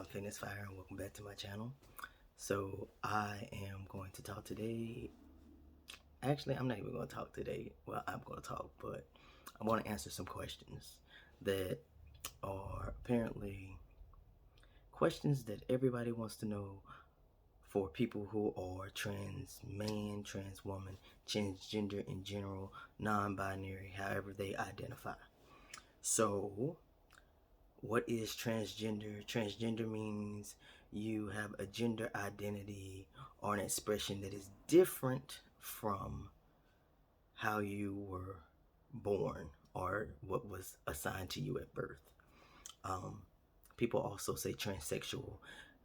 I'm Fitness Fire and welcome back to my channel. So I am going to talk today. Actually, I'm not even going to talk today. Well, I'm going to talk, but I want to answer some questions that are apparently questions that everybody wants to know for people who are trans man, trans woman, transgender in general, non-binary, however they identify. So what is transgender? Transgender means you have a gender identity or an expression that is different from how you were born or what was assigned to you at birth. Um, People also say transsexual.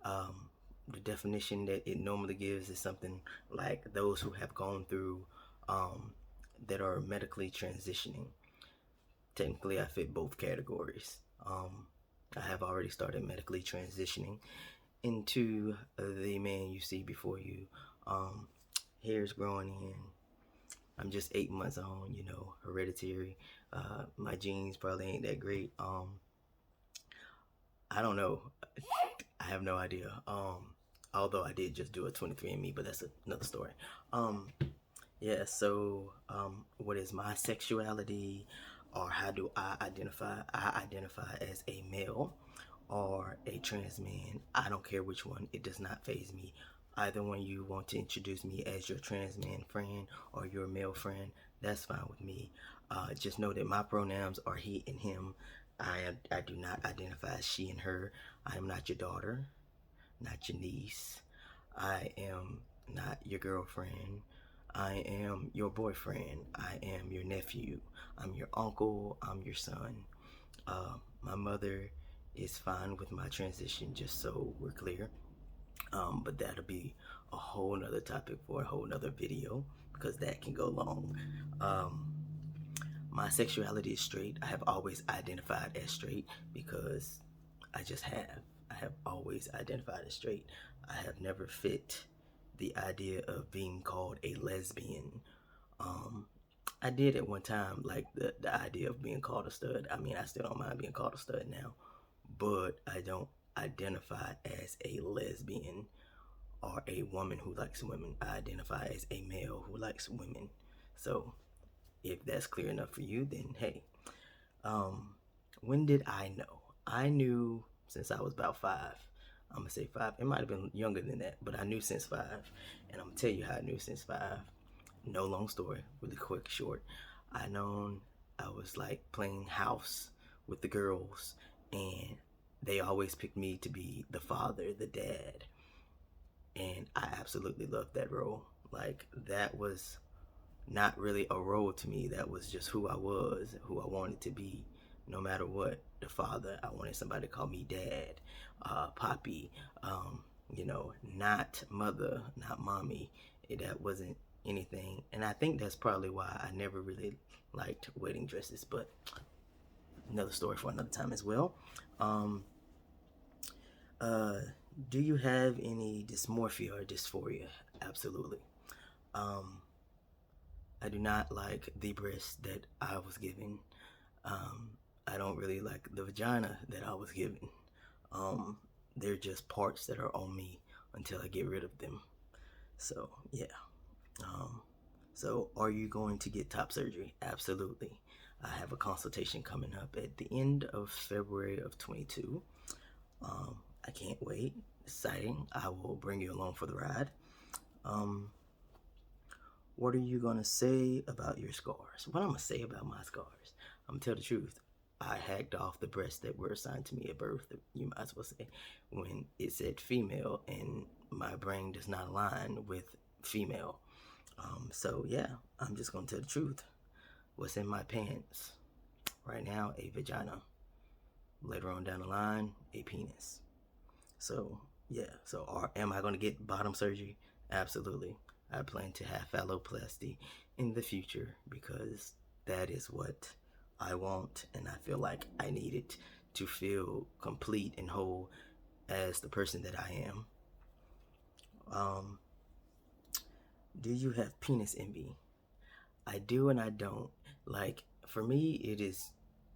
The definition that it normally gives is something like those who have gone through that are medically transitioning. Technically, I fit both categories. I have already started medically transitioning into the man you see before you. Um, Hair's growing in. I'm just 8 months on, hereditary. My genes probably ain't that great. I don't know. I have no idea. Although I did just do a 23andMe, but that's another story. Yeah, so what is my sexuality or how do I identify? I identify as a male or a trans man. I don't care which one, it does not faze me. Either one you want to introduce me as your trans man friend or your male friend, that's fine with me. Just know that my pronouns are he and him. I do not identify as she and her. I am not your daughter, not your niece. I am not your girlfriend. I am your boyfriend. I am your nephew. I'm your uncle. I'm your son. My mother is fine with my transition, just so we're clear. But that'll be a whole nother topic for a whole nother video because that can go long. Um, my sexuality is straight. I have always identified as straight because I just have. I have always identified as straight. I have never fit the idea of being called a lesbian. Um, I did at one time, like the idea of being called a stud. I mean, I still don't mind being called a stud now, but I don't identify as a lesbian or a woman who likes women. I identify as a male who likes women. So if that's clear enough for you, then hey. Um, when did I know? I knew since I was about 5. I'm gonna say 5. It might have been younger than that, but I knew since 5. And I'm gonna tell you how I knew since 5. No long story, really quick, short. I was like playing house with the girls, and they always picked me to be the father, the dad. And I absolutely loved that role. Like, that was not really a role to me. That was just who I was, who I wanted to be, no matter what. The father, I wanted somebody to call me dad, poppy, not mother, not mommy. That wasn't anything. And I think that's probably why I never really liked wedding dresses, but another story for another time as well. Um, uh, do you have any dysmorphia or dysphoria? Absolutely. Um, I do not like the breast that I was given. Um, I don't really like the vagina that I was given. Um, they're just parts that are on me until I get rid of them. So, yeah. Um, so, are you going to get top surgery? Absolutely. I have a consultation coming up at the end of February of 22. I can't wait. Exciting. I will bring you along for the ride. Um, what are you gonna say about your scars? What I'm gonna say about my scars? I'm gonna tell the truth. I hacked off the breasts that were assigned to me at birth, you might as well say, when it said female, and my brain does not align with female. So yeah, I'm just gonna tell the truth. What's in my pants? Right now, a vagina. Later on down the line, a penis. So yeah, am I gonna get bottom surgery? Absolutely. I plan to have phalloplasty in the future because that is what I want, and I feel like I need it to feel complete and whole as the person that I am. Um, do you have penis envy? I do and I don't. Like, for me, it is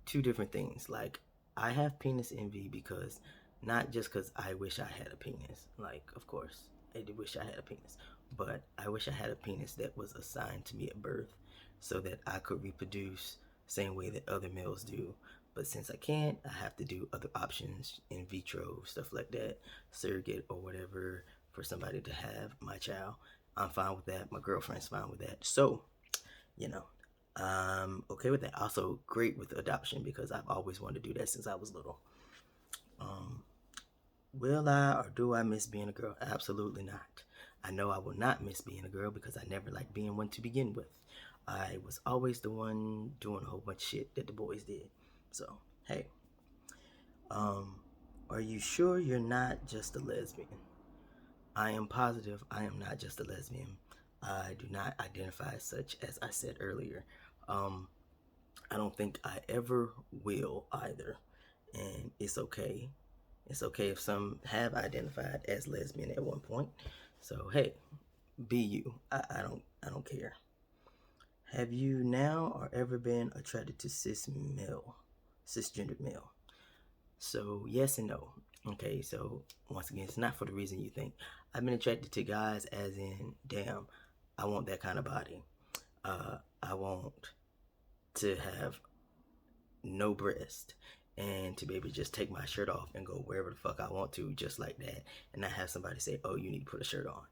two different things. Like, I have penis envy because Not just because I wish I had a penis. Like, of course, I do wish I had a penis. But I wish I had a penis that was assigned to me at birth so that I could reproduce same way that other males do. But since I can't, I have to do other options, in vitro, stuff like that, surrogate or whatever, for somebody to have my child. I'm fine with that. My girlfriend's fine with that. So, you know, I'm okay with that. Also, great with adoption because I've always wanted to do that since I was little. Um, will I or do I miss being a girl? Absolutely not. I know I will not miss being a girl because I never liked being one to begin with. I was always the one doing a whole bunch of shit that the boys did. So, hey, um, are you sure you're not just a lesbian? I am positive I am not just a lesbian. I do not identify as such, as I said earlier. Um, I don't think I ever will either. And it's okay. It's okay if some have identified as lesbian at one point. So hey, be you. I don't care. Have you now or ever been attracted to cisgendered male? So yes and no. Okay, so once again, it's not for the reason you think. I've been attracted to guys as in, damn, I want that kind of body. I want to have no breast and to be able to just take my shirt off and go wherever the fuck I want to, just like that, and not have somebody say, oh, you need to put a shirt on.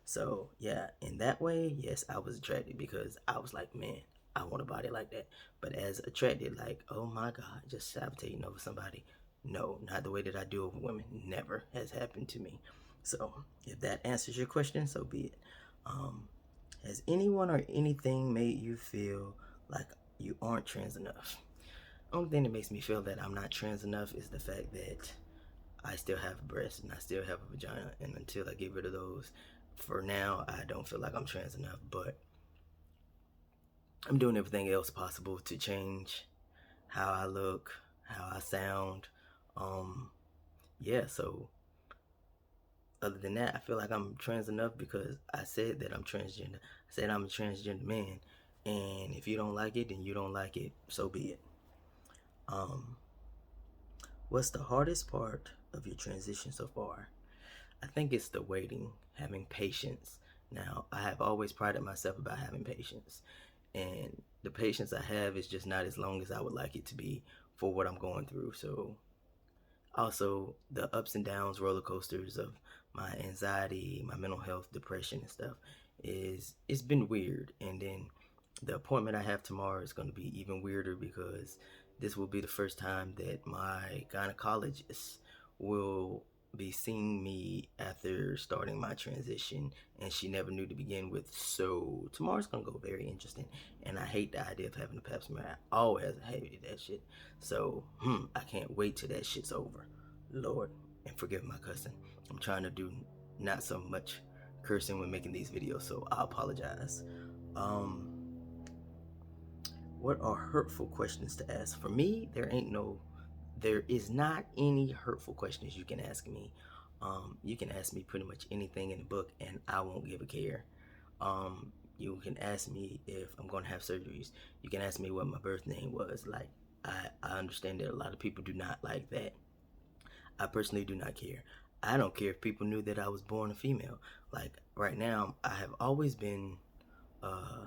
So yeah, in that way, yes, I was attracted because I was like, man, I want a body like that. But as attracted, like, oh my god, just sabotating over somebody, no, not the way that I do over women. Never has happened to me. So if that answers your question, so be it. um, has anyone or anything made you feel like you aren't trans enough? Only thing that makes me feel that I'm not trans enough is the fact that I still have breasts and I still have a vagina, and until I get rid of those, for now, I don't feel like I'm trans enough. But I'm doing everything else possible to change how I look, how I sound. Um, yeah, so other than that, I feel like I'm trans enough because I said that I'm transgender. I said I'm a transgender man, and if you don't like it, then you don't like it. So be it. Um, what's the hardest part of your transition so far? I think it's the waiting, having patience. Now, I have always prided myself about having patience, and the patience I have is just not as long as I would like it to be for what I'm going through. So, also the ups and downs, roller coasters of my anxiety, my mental health, depression, and stuff is it's been weird. And then the appointment I have tomorrow is going to be even weirder because this will be the first time that my gynecologist will be seeing me after starting my transition, and she never knew to begin with. So tomorrow's gonna go very interesting, and I hate the idea of having a pap smear. I always hated that shit. So I can't wait till that shit's over. Lord, and forgive my cussing. I'm trying to do not so much cursing when making these videos, so I apologize. Um, what are hurtful questions to ask? For me, there is not any hurtful questions you can ask me. You can ask me pretty much anything in the book, and I won't give a care. You can ask me if I'm going to have surgeries. You can ask me what my birth name was. Like, I understand that a lot of people do not like that. I personally do not care. I don't care if people knew that I was born a female. Like, right now, I have always been uh,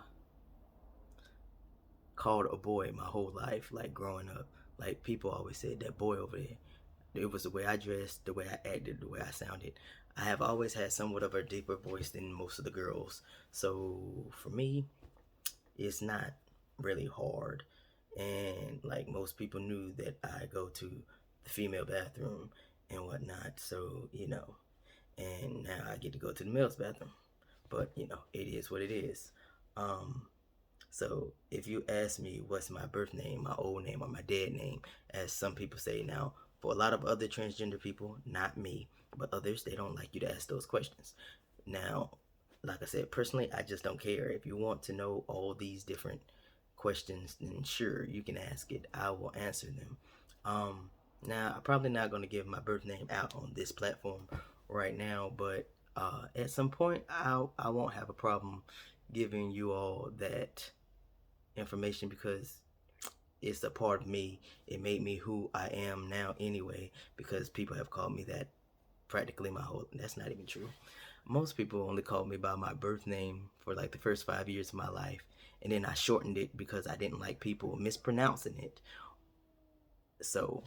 called a boy my whole life, like growing up. Like, people always said, that boy over there. It was the way I dressed, the way I acted, the way I sounded. I have always had somewhat of a deeper voice than most of the girls. So for me, it's not really hard. And like, most people knew that I go to the female bathroom and whatnot. So, and now I get to go to the male's bathroom. But, it is what it is. Um, so if you ask me what's my birth name, my old name, or my dead name, as some people say now, for a lot of other transgender people, not me, but others, they don't like you to ask those questions. Now, like I said, personally, I just don't care. If you want to know all these different questions, then sure, you can ask it. I will answer them. Now, I'm probably not going to give my birth name out on this platform right now, but at some point, I won't have a problem giving you all that information because it's a part of me. It made me who I am now anyway, because people have called me that practically my whole. That's not even true. Most people only called me by my birth name for like the first 5 years of my life, and then I shortened it because I didn't like people mispronouncing it. So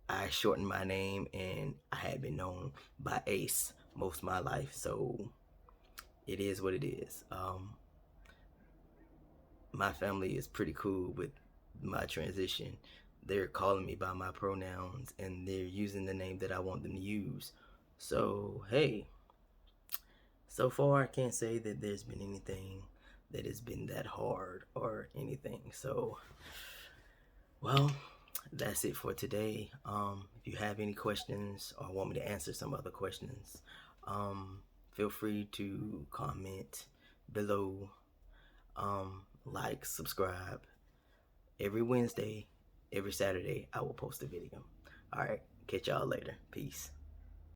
I shortened my name, and I had been known by Ace most of my life. So it is what it is. My family is pretty cool with my transition. They're calling me by my pronouns, and they're using the name that I want them to use. So hey, so far I can't say that there's been anything that has been that hard or anything. So, well, that's it for today. If you have any questions or want me to answer some other questions, feel free to comment below. Like, subscribe. Every Wednesday, every Saturday, I will post a video. All right, catch y'all later. Peace.